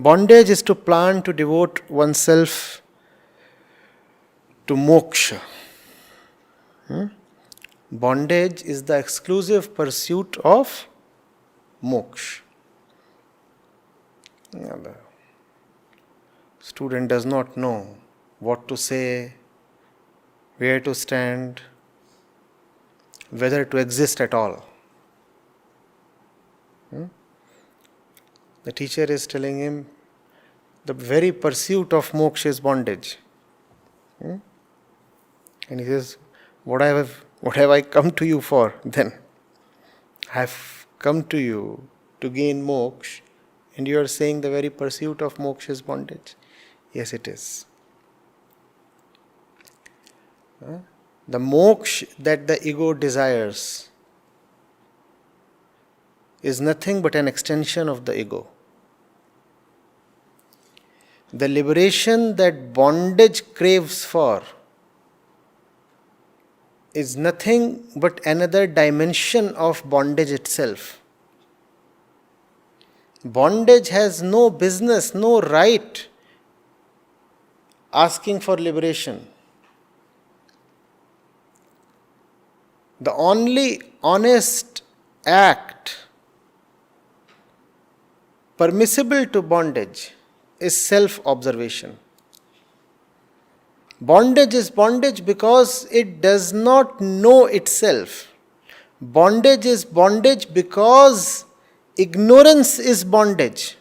Bondage is to plan to devote oneself to moksha. Bondage is the exclusive pursuit of moksha. The student does not know what to say, where to stand, whether to exist at all. The teacher is telling him the very pursuit of moksha is bondage. And he says, what have I come to you for then? I have come to you to gain moksha, and you are saying the very pursuit of moksha is bondage. Yes, it is. The moksha that the ego desires is nothing but an extension of the ego. The liberation that bondage craves for is nothing but another dimension of bondage itself. Bondage has no business, no right asking for liberation. The only honest act permissible to bondage is self-observation. Bondage is bondage because it does not know itself. Bondage is bondage because ignorance is bondage.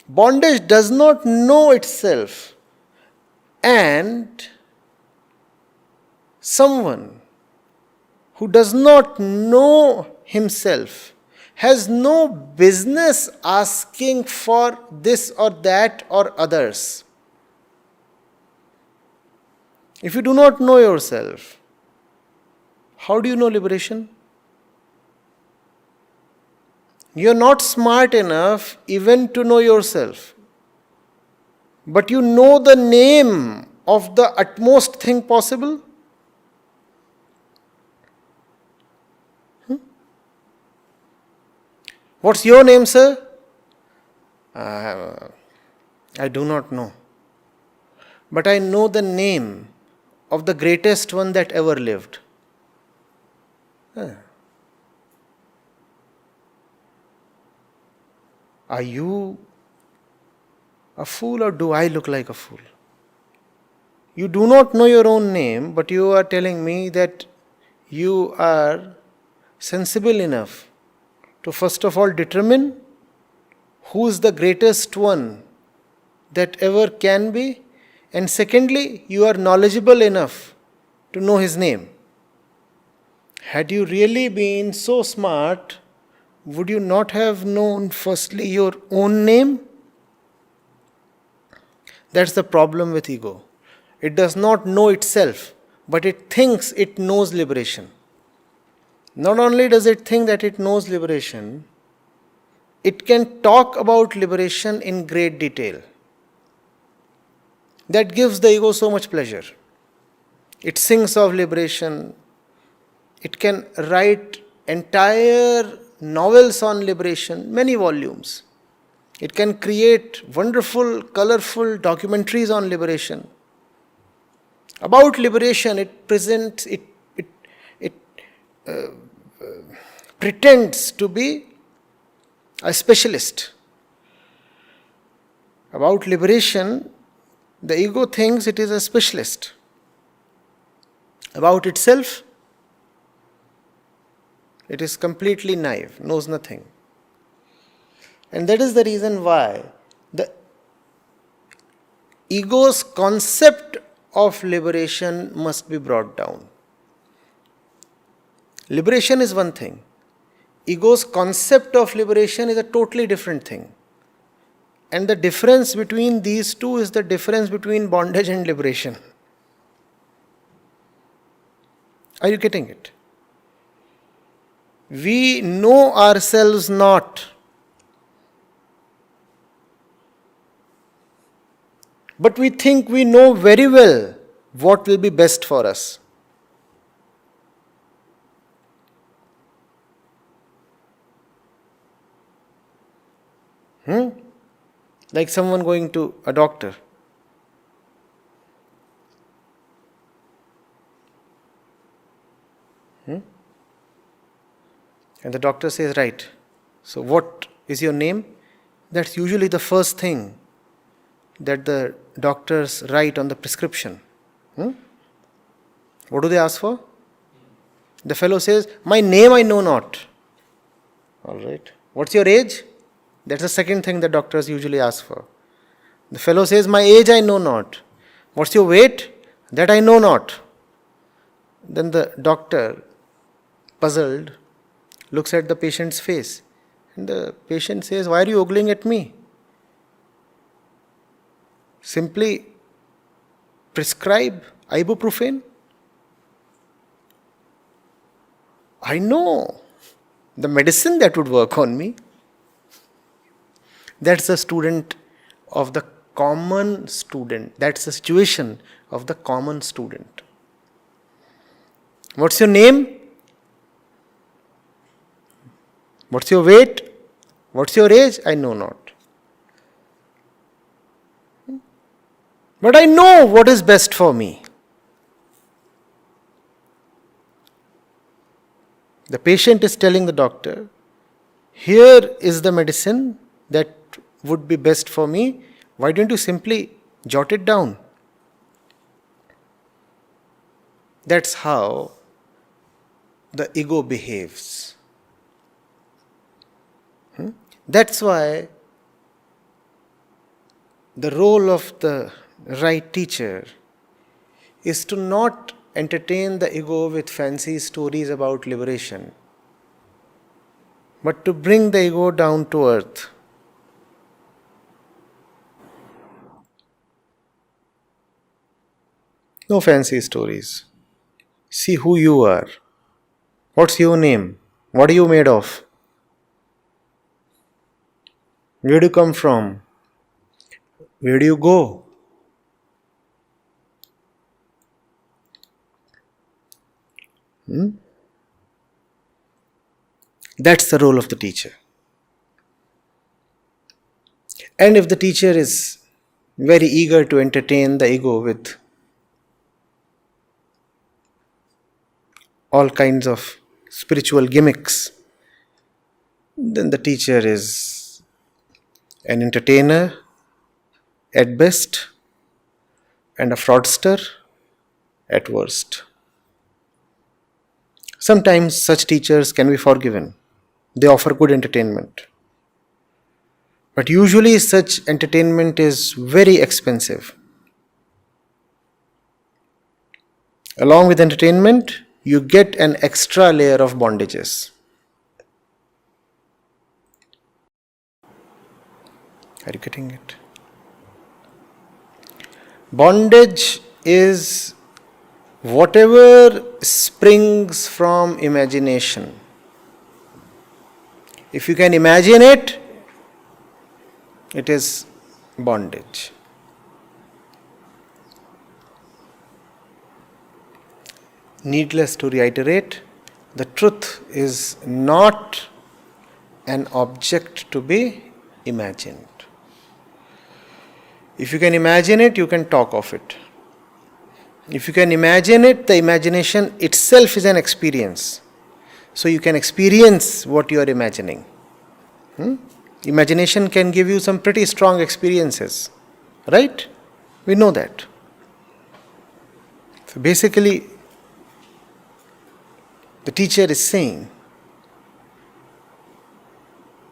Bondage does not know itself, and someone who does not know himself has no business asking for this or that or others. If you do not know yourself, how do you know liberation? You are not smart enough even to know yourself. But you know the name of the utmost thing possible. What's your name, sir? I do not know. But I know the name of the greatest one that ever lived. Are you a fool, or do I look like a fool? You do not know your own name, but you are telling me that you are sensible enough to first of all determine who is the greatest one that ever can be, and secondly, you are knowledgeable enough to know his name. Had you really been so smart, would you not have known firstly your own name? That's the problem with ego. It does not know itself, but it thinks it knows liberation. Not only does it think that it knows liberation, it can talk about liberation in great detail. That gives the ego so much pleasure. It sings of liberation. It can write entire novels on liberation, many volumes. It can create wonderful, colorful documentaries on liberation. About liberation, it pretends to be a specialist. About liberation, the ego thinks it is a specialist. About itself, it is completely naive, knows nothing. And that is the reason why the ego's concept of liberation must be brought down. Liberation is one thing. Ego's concept of liberation is a totally different thing. And the difference between these two is the difference between bondage and liberation. Are you getting it? We know ourselves not. But we think we know very well what will be best for us. Like someone going to a doctor. And the doctor says, right, so what is your name? That's usually the first thing that the doctors write on the prescription. What do they ask for? The fellow says, my name I know not. All right. What's your age? That's the second thing that doctors usually ask for. The fellow says, my age I know not. What's your weight? That I know not. Then the doctor, puzzled, looks at the patient's face. And the patient says, why are you ogling at me? Simply prescribe ibuprofen. I know the medicine that would work on me. That's the student of the common student. That's the situation of the common student. What's your name? What's your weight? What's your age? I know not. But I know what is best for me. The patient is telling the doctor, here is the medicine that would be best for me. Why don't you simply jot it down? That's how the ego behaves. That's why the role of the right teacher is to not entertain the ego with fancy stories about liberation, but to bring the ego down to earth. No fancy stories. See who you are. What's your name? What are you made of? Where do you come from? Where do you go? That's the role of the teacher. And if the teacher is very eager to entertain the ego with all kinds of spiritual gimmicks, then the teacher is an entertainer at best and a fraudster at worst. Sometimes such teachers can be forgiven. They offer good entertainment. But usually such entertainment is very expensive. Along with entertainment, you get an extra layer of bondages. Are you getting it? Bondage is whatever springs from imagination. If you can imagine it, it is bondage. Needless to reiterate, the truth is not an object to be imagined. If you can imagine it, you can talk of it. If you can imagine it, the imagination itself is an experience. So you can experience what you are imagining. Imagination can give you some pretty strong experiences. Right? We know that. So basically, the teacher is saying,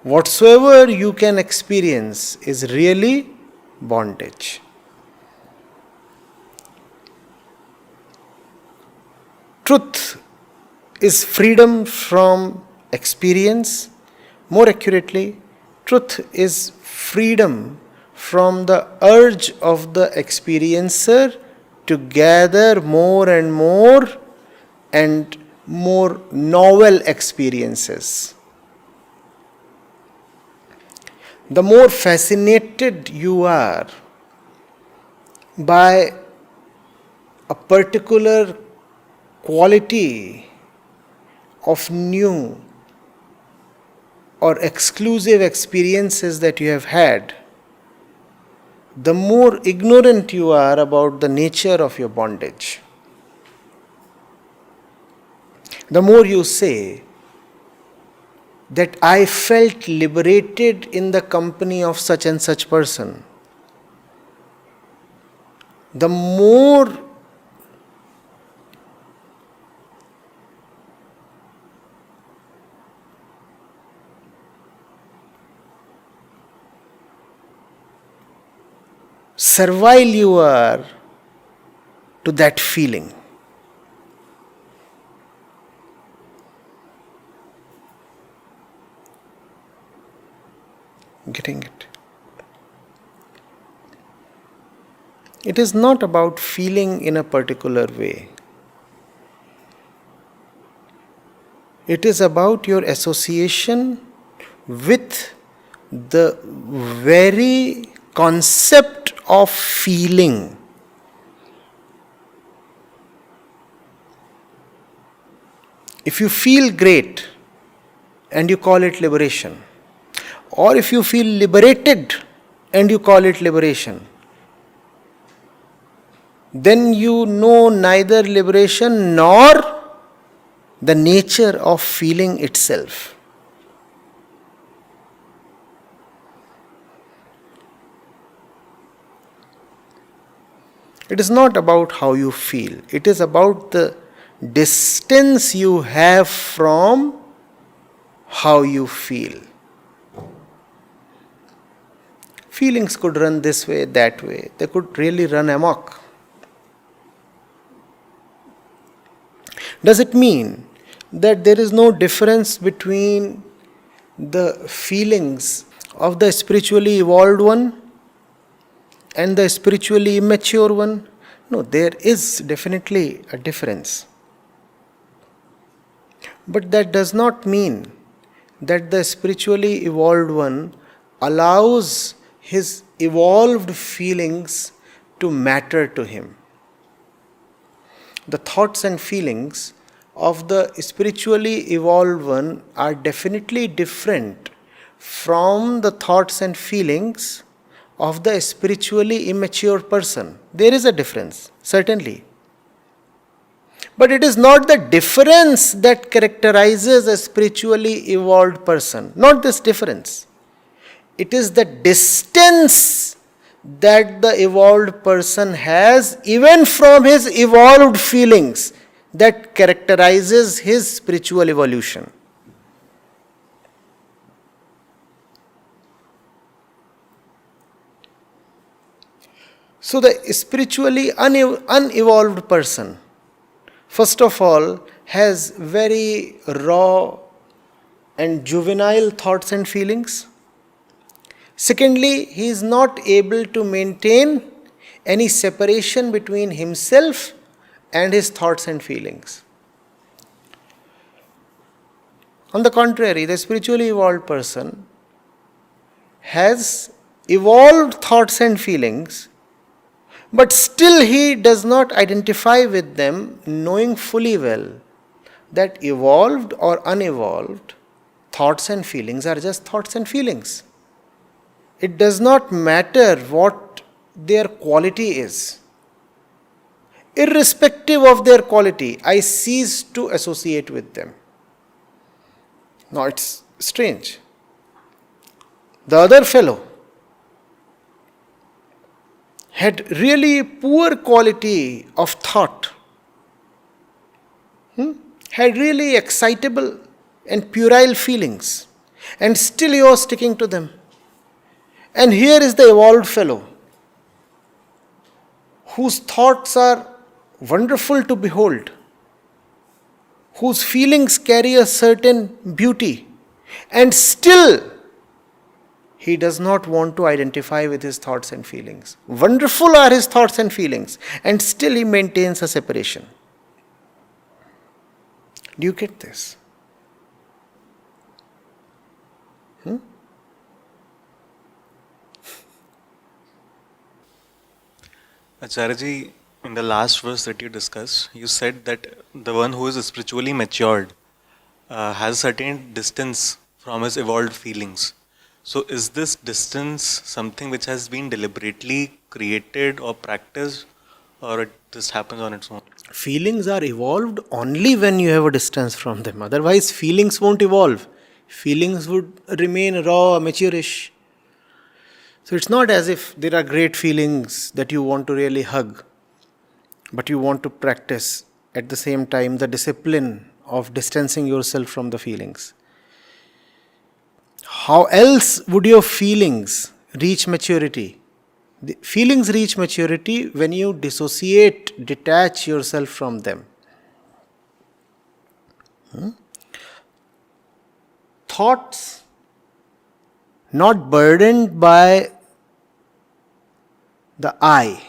whatsoever you can experience is really bondage. Truth is freedom from experience. More accurately, truth is freedom from the urge of the experiencer to gather more and more novel experiences. The more fascinated you are by a particular quality of new, or exclusive experiences that you have had, the more ignorant you are about the nature of your bondage. The more you say that I felt liberated in the company of such and such person, the more servile you are to that feeling. Getting it? It is not about feeling in a particular way. It is about your association with the very concept of feeling. If you feel great and you call it liberation, or if you feel liberated and you call it liberation, then you know neither liberation nor the nature of feeling itself. It is not about how you feel, it is about the distance you have from how you feel. Feelings could run this way, that way. They could really run amok. Does it mean that there is no difference between the feelings of the spiritually evolved one and the spiritually immature one? No, there is definitely a difference. But that does not mean that the spiritually evolved one allows his evolved feelings to matter to him. The thoughts and feelings of the spiritually evolved one are definitely different from the thoughts and feelings of the spiritually immature person. There is a difference, certainly. But it is not the difference that characterizes a spiritually evolved person. Not this difference. It is the distance that the evolved person has even from his evolved feelings that characterizes his spiritual evolution. So the spiritually unevolved person, first of all, has very raw and juvenile thoughts and feelings. Secondly, he is not able to maintain any separation between himself and his thoughts and feelings. On the contrary, the spiritually evolved person has evolved thoughts and feelings, but still he does not identify with them, knowing fully well that evolved or unevolved thoughts and feelings are just thoughts and feelings. It does not matter what their quality is. Irrespective of their quality, I cease to associate with them. Now it's strange. The other fellow had really poor quality of thought, had really excitable and puerile feelings, and still he was sticking to them. And here is the evolved fellow, whose thoughts are wonderful to behold, whose feelings carry a certain beauty, and still he does not want to identify with his thoughts and feelings. Wonderful are his thoughts and feelings, and still he maintains a separation. Do you get this? Acharya, in the last verse that you discussed, you said that the one who is spiritually matured has a certain distance from his evolved feelings. So is this distance something which has been deliberately created or practiced, or it just happens on its own? Feelings are evolved only when you have a distance from them. Otherwise, feelings won't evolve. Feelings would remain raw, amateurish. So it's not as if there are great feelings that you want to really hug, but you want to practice at the same time the discipline of distancing yourself from the feelings. How else would your feelings reach maturity? The feelings reach maturity when you dissociate, detach yourself from them. Thoughts not burdened by the I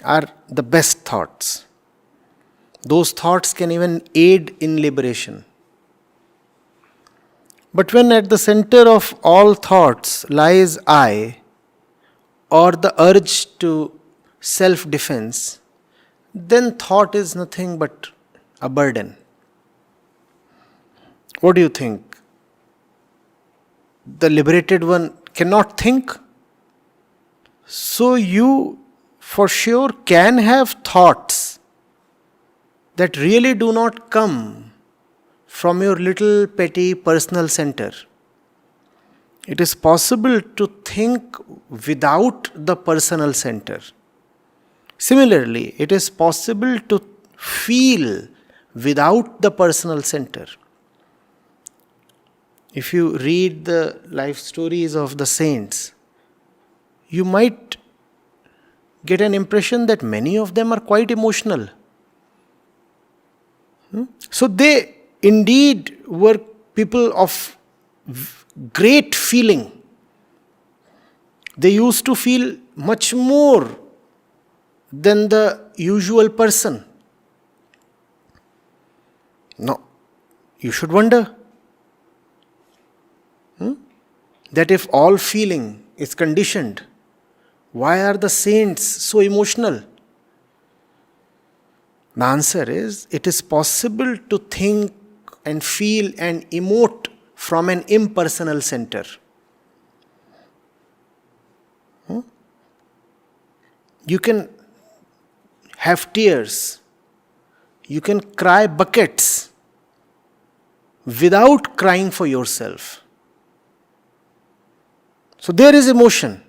are the best thoughts. Those thoughts can even aid in liberation. But when at the center of all thoughts lies I, or the urge to self-defense, then thought is nothing but a burden. What do you think? The liberated one cannot think? So you for sure can have thoughts that really do not come from your little petty personal center. It is possible to think without the personal center. Similarly, it is possible to feel without the personal center. If you read the life stories of the saints, you might get an impression that many of them are quite emotional. So they indeed were people of great feeling. They used to feel much more than the usual person. No, you should wonder that if all feeling is conditioned, why are the saints so emotional? The answer is, it is possible to think and feel and emote from an impersonal center. You can have tears, you can cry buckets without crying for yourself. So there is emotion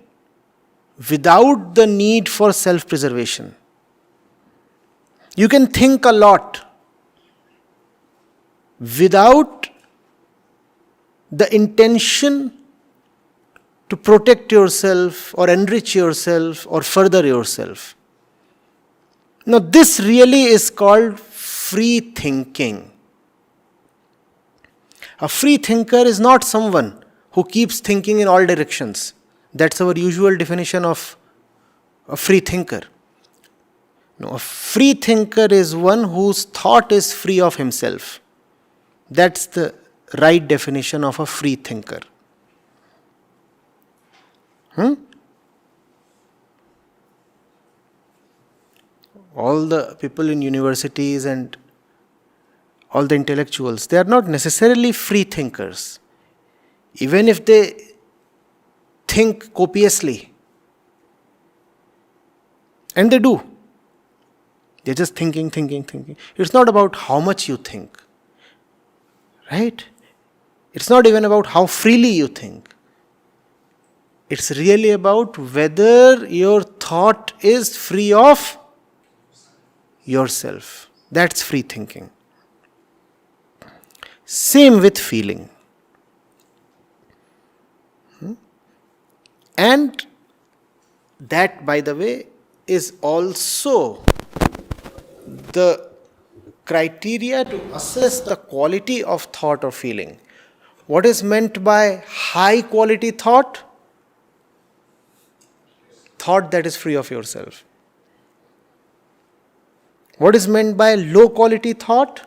without the need for self-preservation. You can think a lot without the intention to protect yourself or enrich yourself or further yourself. Now this really is called free thinking. A free thinker is not someone who keeps thinking in all directions. That's our usual definition of a free thinker. No, a free thinker is one whose thought is free of himself. That's the right definition of a free thinker. All the people in universities and all the intellectuals, they are not necessarily free thinkers. Even if they think copiously, and they do, they're just thinking. It's not about how much you think, right? It's not even about how freely you think. It's really about whether your thought is free of yourself. That's free thinking. Same with feeling. And that, by the way, is also the criteria to assess the quality of thought or feeling. What is meant by high quality thought? Thought that is free of yourself. What is meant by low quality thought?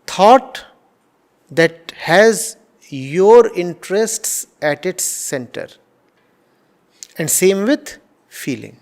Thought that has your interests at its center. And same with feeling.